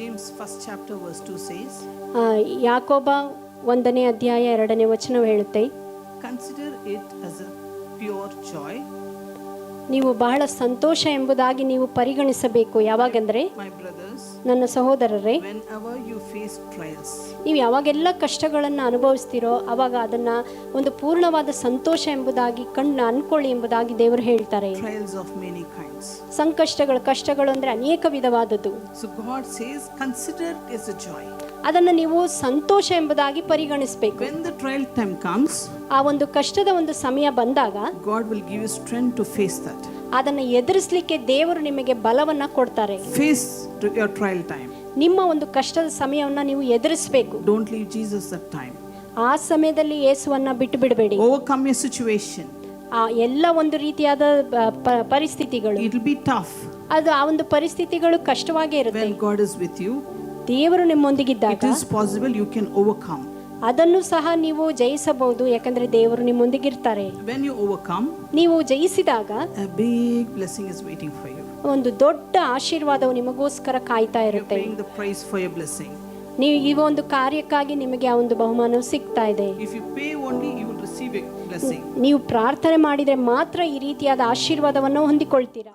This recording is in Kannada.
James first chapter verse 2 says, ಯಾಕೋಬ 1ನೇ ಅಧ್ಯಾಯ 2ನೇ ವಚನವು ಹೇಳುತ್ತೆ, consider it as a pure joy. ನೀವು ಬಹಳ ಸಂತೋಷ ಎಂಬುದಾಗಿ ನೀವು ಪರಿಗಣಿಸಬೇಕು. ಯಾವಾಗಂದ್ರೆ, My brothers, ನನ್ನ ಸಹೋದರರೇ, whenever you face trials, ನೀವು ಯಾವಾಗೆಲ್ಲ ಕಷ್ಟಗಳನ್ನು ಅನುಭವಿಸ್ತೀರೋ ಅವಾಗ ಅದನ್ನ ಒಂದು ಪೂರ್ಣವಾದ ಸಂತೋಷ ಎಂಬುದಾಗಿ ಅನ್ಕೊಳ್ಳಿ ಎಂಬುದಾಗಿ ದೇವರು ಹೇಳ್ತಾರೆ. trials of many kinds. ಕಷ್ಟಗಳು ಅಂದ್ರೆ ಅನೇಕ ವಿಧವಾದದ್ದು. So God says, consider it as a joy. ಅದನ್ನು ನೀವು ಸಂತೋಷ ಎಂಬುದಾಗಿ ಪರಿಗಣಿಸಬೇಕು. When the trial time comes, ಆ ಒಂದು ಕಷ್ಟದ ಒಂದು ಸಮಯ ಬಂದಾಗ God will give you strength to face that. ಅದನ್ನು ಎದುರಿಸಲಿಕ್ಕೆ ದೇವರು ನಿಮಗೆ ಬಲವನ್ನ ಕೊಡ್ತಾರೆ. Face your trial time. ನಿಮ್ಮ ಒಂದು ಕಷ್ಟದ ಸಮಯವನ್ನ ನೀವು ಎದುರಿಸಬೇಕು. Don't leave Jesus that time. ಆ ಸಮಯದಲ್ಲಿ ಯೇಸುವನ್ನ ಬಿಟ್ಟು ಬಿಡಬೇಡಿ. Overcome your situation. ಆ ಎಲ್ಲ ಒಂದು ರೀತಿಯಾದ ಪರಿಸ್ಥಿತಿಗಳು, It will be tough. ಅದು ಆ ಒಂದು ಪರಿಸ್ಥಿತಿಗಳು ಕಷ್ಟವಾಗೇ ಇರುತ್ತೆ. When God is with you, ದೇವರು ನಿಮ್ಮೊಂದಿಗಿದ್ದಾಗ it is possible you can overcome. ಅದನ್ನು ಸಹ ನೀವು ಜಯಿಸಬಹುದು, ಯಾಕಂದ್ರೆ ದೇವರು ನಿಮ್ಮೊಂದಿಗಿರ್ತಾರೆ. When you overcome, ನೀವು ಜಯಿಸಿದಾಗ a big blessing is waiting for you. ಒಂದು ದೊಡ್ಡ ಆಶೀರ್ವಾದವು ನಿಮಗೋಸ್ಕರ ಕಾಯ್ತಾ You're ಇರುತ್ತೆ. paying the price for your blessing. ನೀವು ಈ ಒಂದು ಕಾರ್ಯಕ್ಕಾಗಿ ನಿಮಗೆ ಆ ಒಂದು ಬಹುಮಾನವು ಸಿಗ್ತಾ ಇದೆ. If you pay only, you will receive a blessing. ನೀವು ಪ್ರಾರ್ಥನೆ ಮಾಡಿದ್ರೆ ಮಾತ್ರ ಈ ರೀತಿಯಾದ ಆಶೀರ್ವಾದವನ್ನು ಹೊಂದಿಕೊಳ್ತೀರಾ.